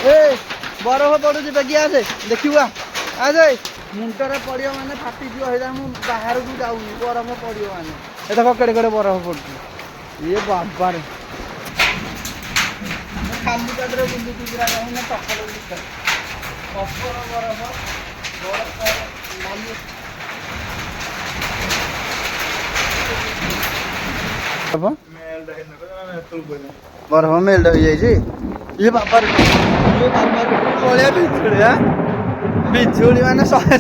ए बरफ पड़ुଛି बेगी आसे देखिबा आसे मुंडरे पड़ियो माने फाटी जियो हेदा मु बाहर को जाउनी बरफ पड़ियो माने ए देखो केड़े केड़े बरफ पड़ुଛି ये बाबा रे खाली पेटरे बुलुची पूरा कहने टक्कर भितर कपर बरफ बरफ नाली बरफ मेल्ट हो जाइए ये बाबा पड़िया बिजुड़ी बिजुड़ी मान शहे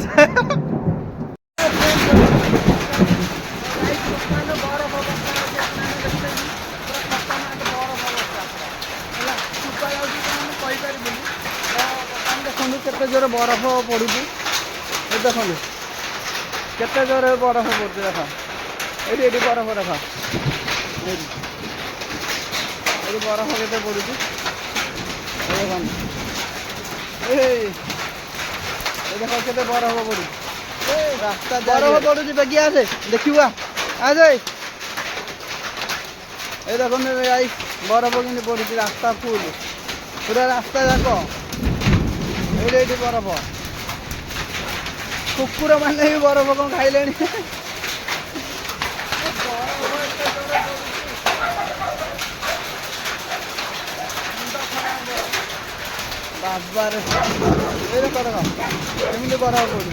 देखो केते जोर बरफ पड़ू देखो केते जोर बरफ पड़ू देख ये बरफ देख ये बरफ केते पड़ू देख केते बरफ पड़ू रास्ता बरफ पड़ू बेगी आसे देखिबा आसे ये देखो भाई बरफ कि पड़ू रास्ता फुल पूरा रास्ता जाक ये बरफ कुकुर मैंने भी बरफ कौन खाइले बाबार केमी बरफ पड़ू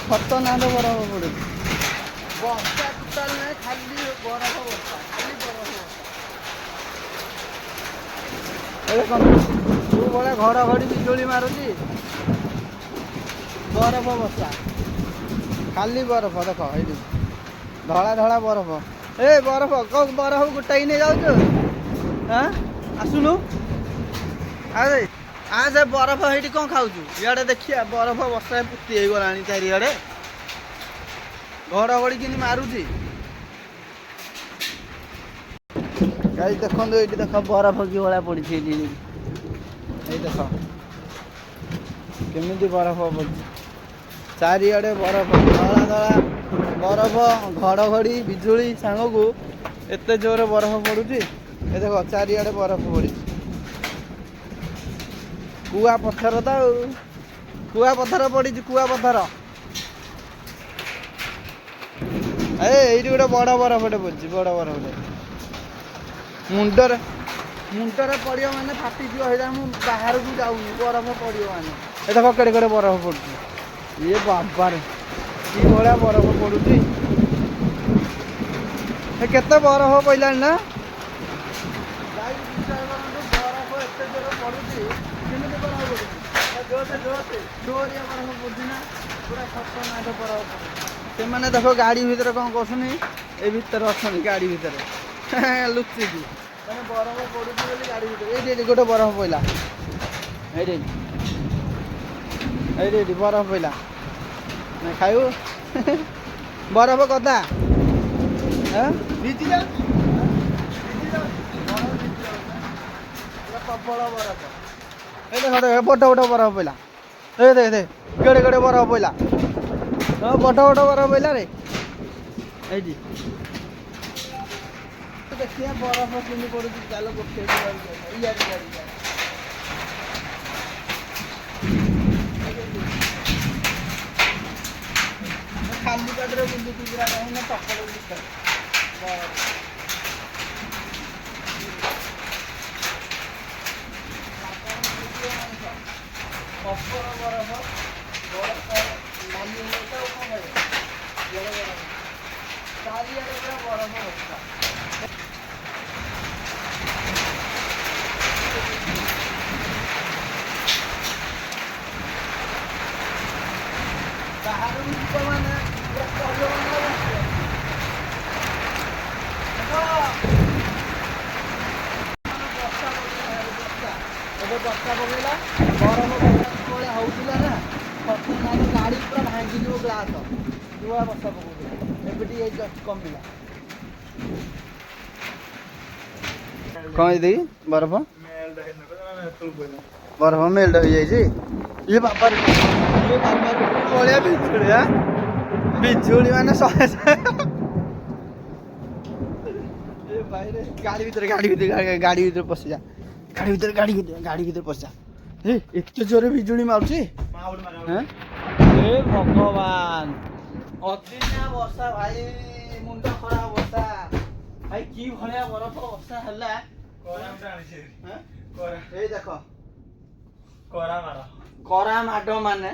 खतरनाक बरफ पड़ू बर्षा टोटाल ना खाली बरफ बर्षा खाली बरफ बर्षा तू बड़े घड़घड़ी बिजुली मारुची बरफ बर्षा खाली बरफ देख ये धड़ा धड़ा बरफ ए बरफ कौ बरफ गोटाई नहीं जाऊ हाँ आसुनु अरे आज बरफ ये कौन खाऊ इे देखिए बरफ बर्षा पुती हो गला चारिड़े घड़घड़ी कि मारुची गाई देखो ये देख बरफ कि भाया पड़ी ये देख केमी बरफ पड़ी चारिड़े बरफ धड़ा धड़ा बरफ घड़घड़ी बिजुली सांग को एत जोर बरफ पड़ुची ये देख चारिड़े बरफ पड़ी कुआ पत्थर तो कुआ पत्थर पड़ी कुआ पत्थर ये गोटे बड़ बरफटे पड़ी बड़ बरफटे मुंडरे मुंडरे पड़ियो माने फाटी जियो हेदा मु बाहर को जाउनी बरफ पड़ियो माने ए देखो केड़े केड़े बरफ पड़ुची ये बाबा रे की भलिया बरफ पड़ुची ए केते बरफ पइलानी ना गाई विचार करंतु बरफ एते जोर पड़ुची केमिति बरफ पड़ुची जोते जोते जोरिया बरफ पड़ुची ना पूरा खतरनाक बरफ से माने देखो गाड़ी भीतर कौन करछनी ए भीतर अछनी गाड़ी भीतर लुचि की मैंने बरफ पड़ू गाड़ी ये गोटे बरफ पड़ा ये बरफ पड़ा खाऊ बरफ कदा प्रबल बरफ ये बड़ बड़ बरफ पड़ा ये केड़े केड़े बरफ पड़ा बड़ बड़ बरफ पड़ा रे देखिए बरफ केमी पड़ू चलो गोटे खाली पेटरे बुलुची पूरा कहने टक्कर भितर कपर बरफ नाली चारिड़े पूरा बरफ बर्षा बाहर मैंने ବର୍ଷା ପକେଇଲା ଗରମ ଭଳିଆ ହଉଥିଲା ନା ଖତରନାକ ଗାଡ଼ି ପୁରା ଭାଙ୍ଗିଯିବ ଗ୍ଲାସ ଯୋଉଆ ବର୍ଷା ପକଉଥିଲା ଏବେ ଟିକେ ଜଷ୍ଟ କମିଲା କଣ ହେଇଛି ବରଫ बरफ मेल्ट हो जाइए ये बाबा पड़िया बिजुड़ी बिजुड़ी मान शहे भाई गाड़ी भीतर पशि जा ଗାଡି ଭିତରେ ପଶା। ଏତେ ଜୋରେ ବିଜୁଳି ମାରୁଛି। ହେ ଭଗବାନ, ଅଦିନିଆ ବର୍ଷା ଭାଇ, ମୁଣ୍ଡ ଖରାପ ବର୍ଷା ଭାଇ। କି ଭଳିଆ ବରଫ ବର୍ଷା ହେଲା। ଏଇ ଦେଖ କରା ମାଡ, ମାନେ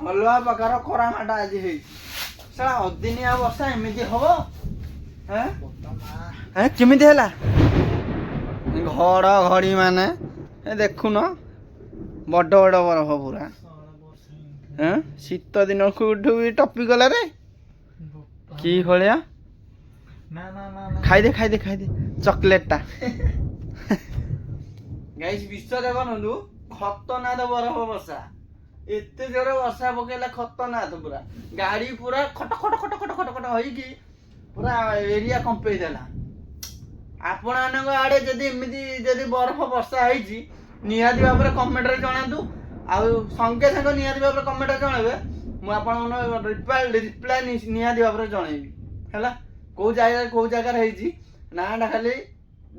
ଅଲଗା ପ୍ରକାର କରା ମାଡ ଆଜି ହେଇଛି। ସେଟା ଅଦିନିଆ ବର୍ଷା ଏମିତି ହବ? କେମିତି ହେଲା? ଘଡଘଡି ମାନେ ଦେଖୁନ, ବଡ ବଡ ବରଫ ପୁରା। ଶୀତ ଦିନକୁ ବି ଟପି ଗଲା ରେ। କି ଭଳିଆ। ଖାଇଦେ ଚକଲେଟ ଟା। ଗାଇସ୍ ବିଶ୍ୱାସ କରନ୍ତୁ, ଖତରନାକ ବରଫ ବର୍ଷା। ଏତେ ଜୋରେ ବର୍ଷା ପକେଇଲା, ଖତରନାକ ପୁରା। ଗାଡି ପୁରା ଖଟ ହେଇକି ପୁରା ଏରିଆ କମ୍ପେଇ ଦେଲା। ଆପଣ ମାନଙ୍କ ଆଡେ ଯଦି ଏମିତି ବରଫ ବର୍ଷା ହେଇଛି, ନିହାତି ଭାବରେ କମେଣ୍ଟରେ ଜଣାନ୍ତୁ। ଆଉ ସଙ୍ଗେ ନିହାତି ଭାବରେ କମେଣ୍ଟରେ ଜଣେଇବେ। ମୁଁ ଆପଣଙ୍କୁ ରିପ୍ଲାଏ ନିହାତି ଭାବରେ ଜଣେଇବି ହେଲା। କୋଉ ଜାଗାରେ ହେଇଛି, ନାଁଟା ଖାଲି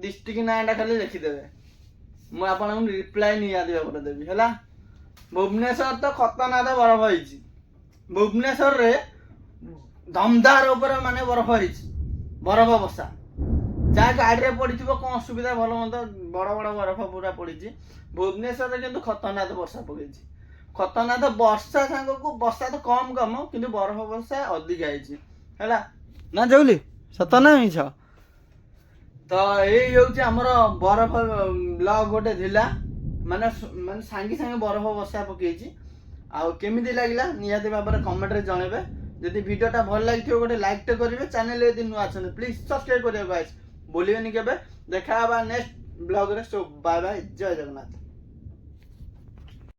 ଡିଷ୍ଟ୍ରିକ୍ଟ ନାଁଟା ଖାଲି ଲେଖିଦେବେ। ମୁଁ ଆପଣଙ୍କୁ ରିପ୍ଲାଏ ନିହାତି ଭାବରେ ଦେବି ହେଲା। ଭୁବନେଶ୍ୱର ତ ଖତରନାକ ବରଫ ହେଇଛି। ଭୁବନେଶ୍ୱରରେ ଦମଦାର ଉପରେ ମାନେ ବରଫ ହେଇଛି, ବରଫ ବର୍ଷା। ଯାହା ଗାଡିରେ ପଡିଥିବ କଣ ଅସୁବିଧା, ଭଲ ମନ୍ଦ, ବଡ ବଡ ବରଫ ପୁରା ପଡିଛି। ଭୁବନେଶ୍ୱରରେ କିନ୍ତୁ ଖତରନାକ ବର୍ଷା ପକେଇଛି। ଖତରନାକ ବର୍ଷା ସାଙ୍ଗକୁ ବର୍ଷା ତ କମ କିନ୍ତୁ ବରଫ ବର୍ଷା ଅଧିକା ହେଇଛି ହେଲା। ନା ଜଉଲି, ସତ ନା ମିଛ? ତ ଏଇ ହଉଛି ଆମର ବରଫ ବ୍ଲଗ ଗୋଟେ ଥିଲା, ମାନେ ସାଙ୍ଗେ ବରଫ ବର୍ଷା ପକେଇଛି। ଆଉ କେମିତି ଲାଗିଲା ନିହାତି ଭାବରେ କମେଣ୍ଟରେ ଜଣେଇବେ। ଯଦି ଭିଡିଓଟା ଭଲ ଲାଗିଥିବ ଗୋଟେ ଲାଇକ୍ ଟେ କରିବେ। ଚ୍ୟାନେଲରେ ଯଦି ନୂଆ ଅଛନ୍ତି ପ୍ଲିଜ ସବସ୍କ୍ରାଇବ କରିବାକୁ ଭୁଲିବେନି କେବେ। ଦେଖା ହବା ନେକ୍ସଟ ବ୍ଲଗରେ। ସୋ ବାଏ ବାଏ, ଜୟ ଜଗନ୍ନାଥ।